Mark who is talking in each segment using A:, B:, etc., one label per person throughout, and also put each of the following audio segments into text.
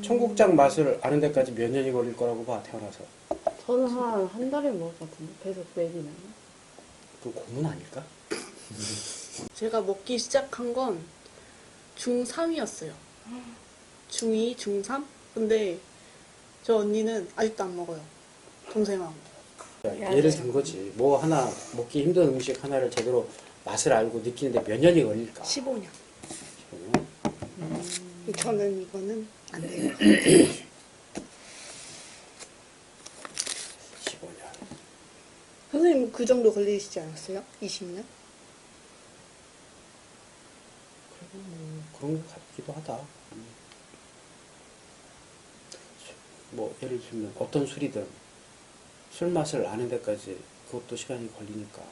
A: 청국장 맛을 아는 데까지 몇 년이 걸릴 거라고 봐, 태어나서.
B: 저는 한 달에 먹을 것 같은데 계속 먹이면.
A: 그 고문 아닐까?
C: 제가 먹기 시작한 건 중3이었어요. 중2, 중3? 근데 저 언니는 아직도 안 먹어요. 동생하고.
A: 예를 든 거지. 뭐 하나 먹기 힘든 음식 하나를 제대로 맛을 알고 느끼는데 몇 년이 걸릴까?
C: 15년.
A: 15년?
C: 저는 이거는 안 돼요.
A: 15년.
C: 선생님 그 정도 걸리시지 않았어요? 20년?
A: 그리고 뭐 그런 것 같기도 하다. 뭐 예를 들면 어떤 술이든 술 맛을 아는 데까지 그것도 시간이 걸리니까.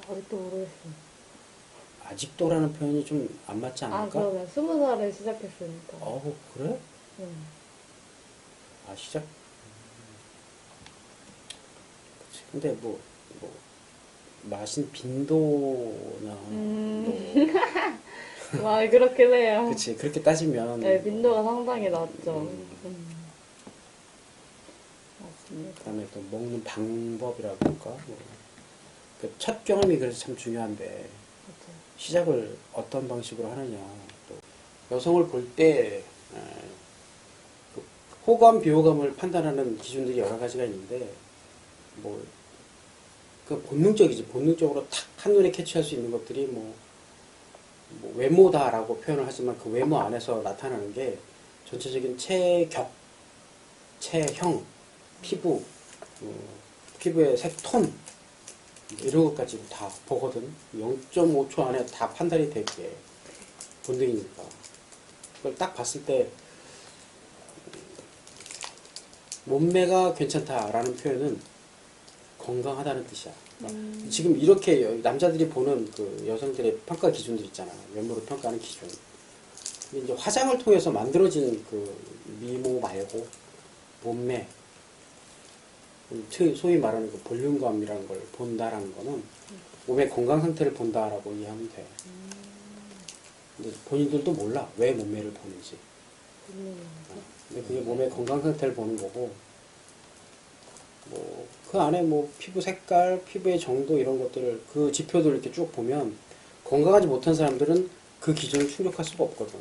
B: 아직도 모르겠어요.
A: 아직도라는 표현이 좀 안 맞지 않을까?
B: 그러면 20살에 시작했으니까.
A: 그래?
B: 응.
A: 시작? 그치. 근데 뭐 마신 빈도나
B: 와, 그렇긴 해요.
A: 그치. 그렇게 따지면
B: 네, 빈도가 상당히 낮죠. 맞습니다.
A: 그다음에 또 먹는 방법이라고 할까? 그 첫 경험이 그래서 참 중요한데
B: 그렇죠.
A: 시작을 어떤 방식으로 하느냐. 또 여성을 볼 때 호감, 비호감을 판단하는 기준들이 여러 가지가 있는데 그 본능적이지. 본능적으로 탁 한눈에 캐치할 수 있는 것들이 뭐 외모다라고 표현을 하지만 그 외모 안에서 나타나는 게 전체적인 체격, 체형, 피부, 피부의 색톤 이런 것까지 다 보거든. 0.5초 안에 다 판단이 되게 본능이니까. 그걸 딱 봤을 때 몸매가 괜찮다라는 표현은 건강하다는 뜻이야. 지금 이렇게 남자들이 보는 그 여성들의 평가 기준들 있잖아. 외모를 평가하는 기준. 근데 이제 화장을 통해서 만들어진 그 미모 말고 몸매, 소위 말하는 그 볼륨감이라는 걸 본다라는 거는 몸의 건강 상태를 본다라고 이해하면 돼. 근데 본인들도 몰라. 왜 몸매를 보는지. 근데 그게 몸의 건강 상태를 보는 거고, 그 안에 피부 색깔, 피부의 정도 이런 것들을 그 지표들을 이렇게 쭉 보면 건강하지 못한 사람들은 그 기준을 충족할 수가 없거든.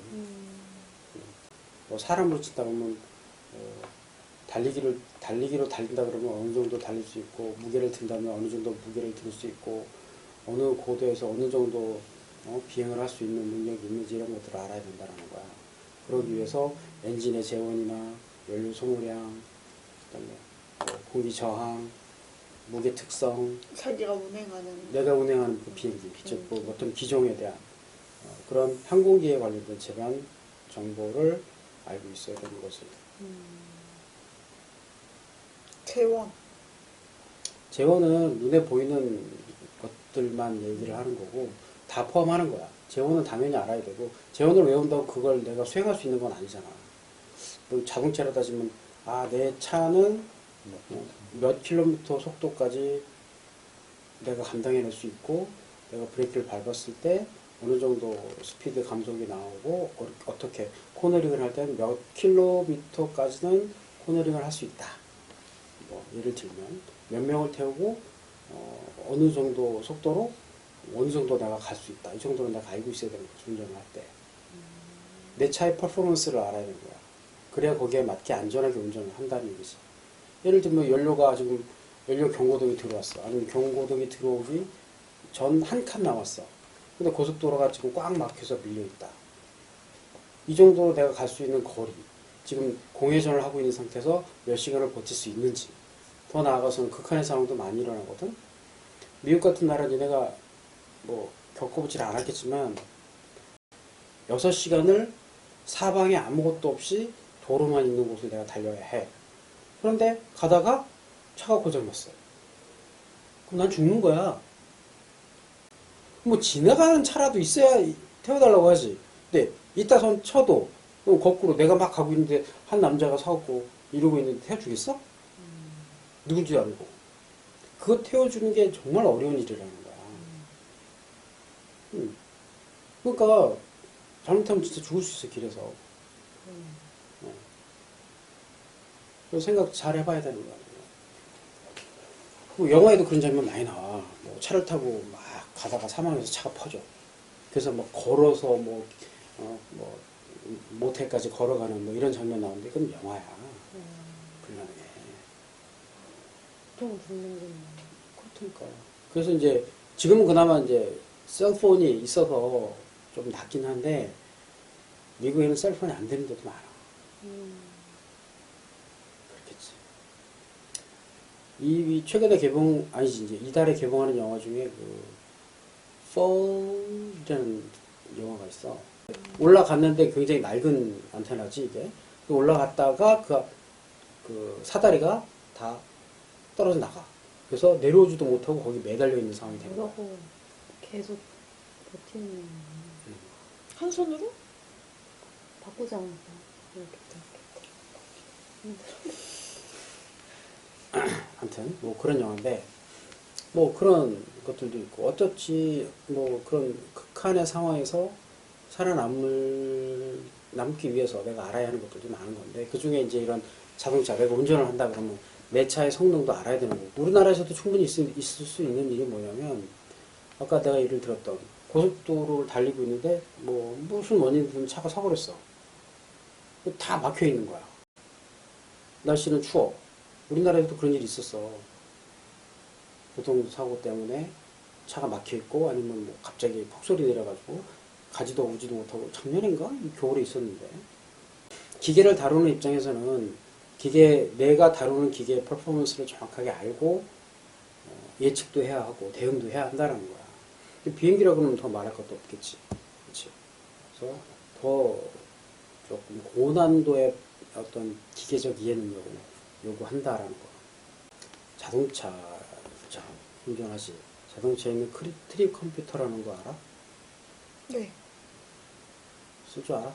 A: 사람으로 치다 보면 달리기로 달린다 그러면 어느 정도 달릴 수 있고, 무게를 든다면 어느 정도 무게를 들 수 있고, 어느 고도에서 어느 정도 비행을 할 수 있는 능력이 있는지 이런 것들을 알아야 된다는 거야. 그러기 위해서 엔진의 제원이나 연료 소모량, 그다음에 공기 저항, 무게 특성, 내가 운행하는 그 비행기, 즉 어떤 기종에 대한 그런 항공기에 관련된 집안 정보를 알고 있어야 되는 거지. 재원은 눈에 보이는 것들만 얘기를 하는 거고 다 포함하는 거야. 재원은 당연히 알아야 되고, 재원을 외운다고 그걸 내가 수행할 수 있는 건 아니잖아. 자동차로 따지면 내 차는 몇 킬로미터 속도까지 내가 감당해낼 수 있고, 내가 브레이크를 밟았을 때 어느 정도 스피드 감속이 나오고, 어떻게 코너링을 할 때는 몇 킬로미터까지는 코너링을 할 수 있다. 예를 들면 몇 명을 태우고 어느 정도 속도로 어느 정도 내가 갈 수 있다. 이 정도는 내가 알고 있어야 되는 거지, 운전을 할 때. 내 차의 퍼포먼스를 알아야 되는 거야. 그래야 거기에 맞게 안전하게 운전을 한다는 얘기지. 예를 들면 연료가 지금 연료 경고등이 들어왔어. 아니면 경고등이 들어오기 전 한 칸 남았어. 근데 고속도로가 지금 꽉 막혀서 밀려있다. 이 정도로 내가 갈 수 있는 거리, 지금 공회전을 하고 있는 상태에서 몇 시간을 버틸 수 있는지, 더 나아가서는 극한의 상황도 많이 일어나거든. 미국 같은 나라는 내가 겪어보질 않았겠지만 6시간을 사방에 아무것도 없이 도로만 있는 곳을 내가 달려야 해. 그런데 가다가 차가 고장났어. 그럼 난 죽는 거야. 지나가는 차라도 있어야 태워달라고 하지. 근데 이따 선 쳐도 거꾸로 내가 막 가고 있는데 한 남자가 사고 이러고 있는데 태워주겠어? 누군지 알고. 그거 태워주는 게 정말 어려운 일이라는 거야. 그러니까 잘못하면 진짜 죽을 수 있어, 길에서. 그래서 생각 잘 해봐야 되는 거야. 뭐 영화에도 그런 장면 많이 나와. 뭐 차를 타고 막 가다가 사망해서 차가 퍼져. 그래서 뭐 걸어서 뭐 모텔까지 걸어가는 뭐 이런 장면 나오는데 그건 영화야. 불량해.
B: 보통 듣는 건
A: 그렇다니까. 그래서 이제 지금은 그나마 이제 셀폰이 있어서 좀 낫긴 한데 미국에는 셀폰이 안 되는 데도 많아. 그렇겠지. 이 최근에 개봉 아니지 이제 이달에 개봉하는 영화 중에 그 Fall이라는 영화가 있어. 올라갔는데 굉장히 낡은 안테나지 이게. 올라갔다가 그 사다리가 다 떨어져 나가. 그래서 내려오지도 못하고 거기 매달려 있는 상황이 된 거야.
B: 그러고 계속 버티는
C: 한 손으로?
B: 바꾸지 않아서 이렇게
A: 아무튼 뭐 그런 영화인데 뭐 그런 것들도 있고 어쩌지 뭐 그런 극한의 상황에서 남기 위해서 내가 알아야 하는 것들도 많은 건데 그 중에 이제 이런 자동차 내가 운전을 한다 그러면 내 차의 성능도 알아야 되는 거고 우리나라에서도 충분히 있을 수 있는 일이 뭐냐면 아까 내가 예를 들었던 고속도로를 달리고 있는데 뭐 무슨 원인이든 차가 서버렸어. 다 막혀 있는 거야. 날씨는 추워. 우리나라에도 그런 일이 있었어. 교통사고 때문에 차가 막혀 있고 아니면 뭐 갑자기 폭소리 내려가지고 가지도 오지도 못하고 작년인가? 겨울에 있었는데 기계를 다루는 입장에서는 내가 다루는 기계의 퍼포먼스를 정확하게 알고 예측도 해야 하고 대응도 해야 한다는 거야. 비행기라고 하면 더 말할 것도 없겠지. 그렇지? 그래서 더 조금 고난도의 어떤 기계적 이해 능력을 요구한다라는 거. 자동차 운전하지. 자동차에 있는 트립 컴퓨터라는 거 알아?
C: 네.
A: 쓸 줄 알아?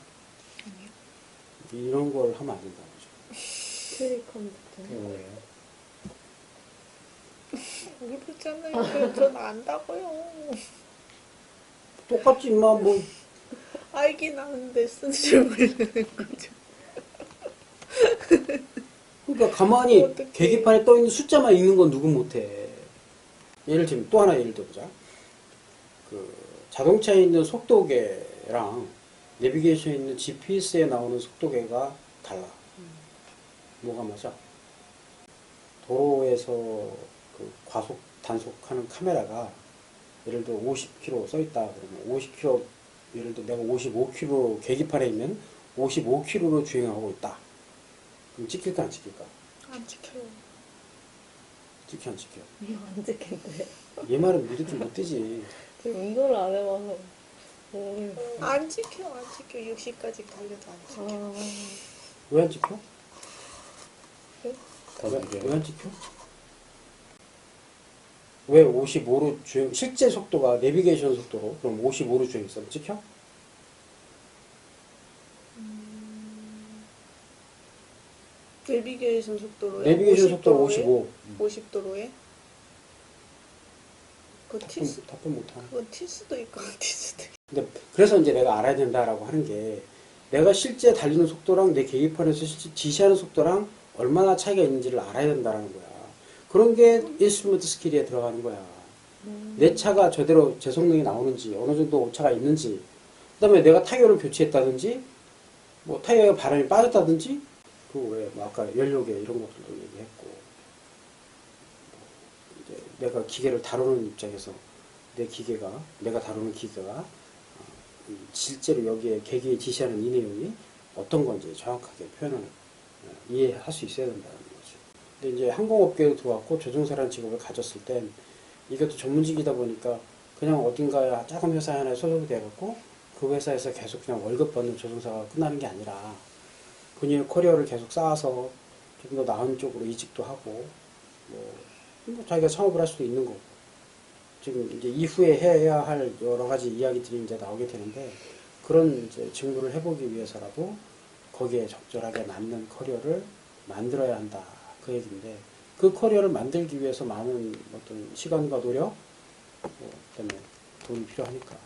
C: 아니요.
A: 이런 걸 하면 안 된다는 거죠.
B: 트리 컴퓨터.
A: 왜?
C: 모르잖아요. 전 안다고요.
A: 똑같지 임마 뭐
C: 알긴 아는데 쓰는 줄 모르는 거죠.
A: 그러니까 가만히
C: 어떡해.
A: 계기판에 떠 있는 숫자만 읽는 건 누군 못해. 예를 들면 또 하나 예를 들어보자. 그 자동차에 있는 속도계랑 내비게이션에 있는 GPS에 나오는 속도계가 달라. 뭐가 맞아? 도로에서 그 과속 단속하는 카메라가 예를 들어 50km 써 있다 그러면 50km 예를 들어 내가 55km 계기판에 있면 55km로 주행하고 있다. 그럼 찍힐까 안 찍힐까?
C: 안 지켜요.
A: 찍혀 안 찍혀?
B: 이거 안 찍힌대.
A: 얘 말은 믿을 줄 못 되지.
B: 제가 운동을 안 해봐서 모르겠어요.
C: 안 지켜, 안 지켜. 60까지 달려도 안 지켜.
B: 아,
A: 왜 안 찍혀?
C: 네?
A: 왜 안 찍혀? 왜 55로 주행, 실제 속도가 내비게이션 속도로 그럼 55로 주행했으면 찍혀?
C: 내비게이션 속도로요?
A: 내비게이션 속도가 55.
C: 50도로에? 그거 튈 수,
A: 답변 못하네.
C: 그건 튈 수도 있고 안 튈 수도 있고.
A: 근데 그래서 이제 내가 알아야 된다라고 하는 게 내가 실제 달리는 속도랑 내 계기판에서 실제 지시하는 속도랑 얼마나 차이가 있는지를 알아야 된다는 거야. 그런 게 인스트루먼트 스킬에 들어가는 거야. 내 차가 제대로 제 성능이 나오는지 어느 정도 오차가 있는지 그다음에 내가 타이어를 교체했다든지 뭐 타이어에 바람이 빠졌다든지 그 왜 아까 연료계 이런 것들도 얘기했고 이제 내가 기계를 다루는 입장에서 내가 다루는 기계가 실제로 여기에 계기에 지시하는 이 내용이 어떤 건지 정확하게 표현을 이해할 수 있어야 된다는 거죠. 근데 이제 항공업계로 들어왔고 조종사라는 직업을 가졌을 땐 이것도 전문직이다 보니까 그냥 어딘가에 작은 회사 하나에 소속이 돼갖고 그 회사에서 계속 그냥 월급 받는 조종사가 끝나는 게 아니라 본인의 커리어를 계속 쌓아서 좀 더 나은 쪽으로 이직도 하고 뭐 자기가 창업을 할 수도 있는 거고 지금 이제 이후에 해야 할 여러 가지 이야기들이 이제 나오게 되는데 그런 이제 직무를 해보기 위해서라도 거기에 적절하게 맞는 커리어를 만들어야 한다 그 얘기인데 그 커리어를 만들기 위해서 많은 어떤 시간과 노력 그다음에 돈이 필요하니까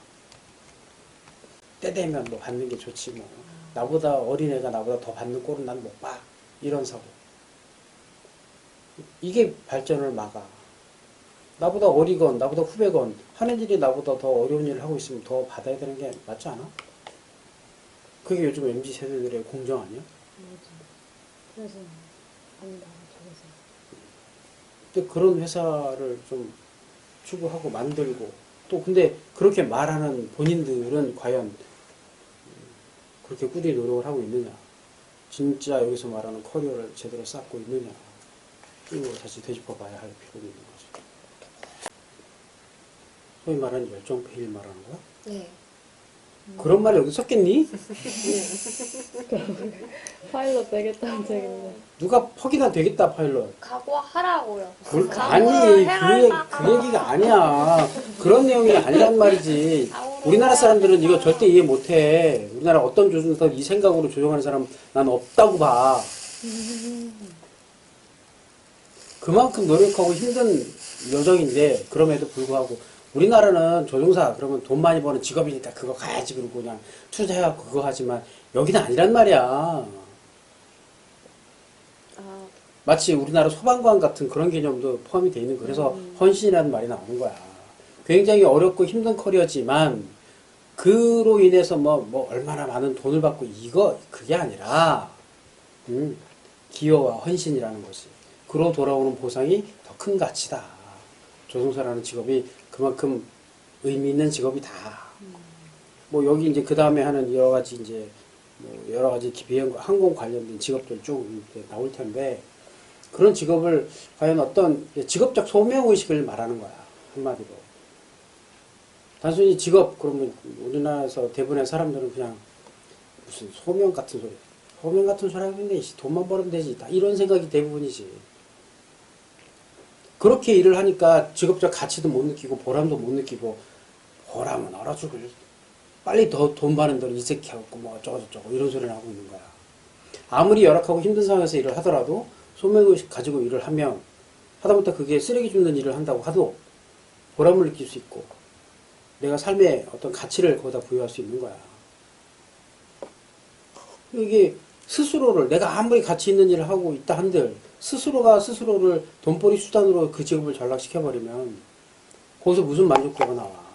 A: 때 되면 뭐 받는 게 좋지 뭐 나보다 어린애가 나보다 더 받는 꼴은 난 못 봐 이런 사고 이게 발전을 막아. 나보다 어리건 나보다 후배건 하는 일이 나보다 더 어려운 일을 하고 있으면 더 받아야 되는 게 맞지 않아? 그게 요즘 MZ 세대들의 공정 아니야?
B: 맞아. 그래서 아니다 저래서.
A: 근데 그런 회사를 좀 추구하고 만들고 또 근데 그렇게 말하는 본인들은 과연 그렇게 꾸준히 노력을 하고 있느냐? 진짜 여기서 말하는 커리어를 제대로 쌓고 있느냐? 이거 다시 되짚어봐야 할 필요가 있는 거죠. 소위 말하는 열정 페일 말하는 거야?
C: 네.
A: 그런 말이 여기 섞겠니?
B: 파일럿 되겠다는 책인데.
A: 누가 퍽이나 되겠다 파일럿.
D: 각오하라고요.
A: 아니 그 얘기가 아니야. 그런 내용이 아니란 말이지. 우리나라 사람들은 이거 절대 이해 못해. 우리나라 어떤 조종사 이 생각으로 조종하는 사람 난 없다고 봐. 그만큼 노력하고 힘든 여정인데 그럼에도 불구하고 우리나라는 조종사 그러면 돈 많이 버는 직업이니까 그거 가야지 그러고 그냥 투자해갖고 그거 하지만 여기는 아니란 말이야.
B: 아,
A: 마치 우리나라 소방관 같은 그런 개념도 포함이 돼 있는 그래서 헌신이라는 말이 나오는 거야. 굉장히 어렵고 힘든 커리어지만 그로 인해서 뭐 얼마나 많은 돈을 받고 그게 아니라 기여와 헌신이라는 것이 그로 돌아오는 보상이 더 큰 가치다. 조종사라는 직업이 그만큼 의미 있는 직업이다. 뭐 여기 이제 그 다음에 하는 여러 가지 이제 뭐 여러 가지 비행 항공 관련된 직업들 쭉 나올 텐데 그런 직업을 과연 어떤 직업적 소명 의식을 말하는 거야 한마디로. 단순히 직업 그러면 우리나라에서 대부분의 사람들은 그냥 무슨 소명 같은 소리, 소명 같은 소리 하는데 돈만 벌으면 되지 이런 생각이 대부분이지. 그렇게 일을 하니까 직업적 가치도 못 느끼고 보람도 못 느끼고 보람은 얼어 죽을 빨리 더 돈 버는 대로 이색해갖고 뭐 어쩌고저쩌고 이런 소리를 하고 있는 거야. 아무리 열악하고 힘든 상황에서 일을 하더라도 소명의식 가지고 일을 하면 하다못해 그게 쓰레기 줍는 일을 한다고 하도 보람을 느낄 수 있고 내가 삶의 어떤 가치를 거기다 부여할 수 있는 거야. 이게 스스로를 내가 아무리 가치 있는 일을 하고 있다 한들 스스로가 스스로를 돈벌이 수단으로 그 직업을 전락시켜버리면 거기서 무슨 만족도가 나와.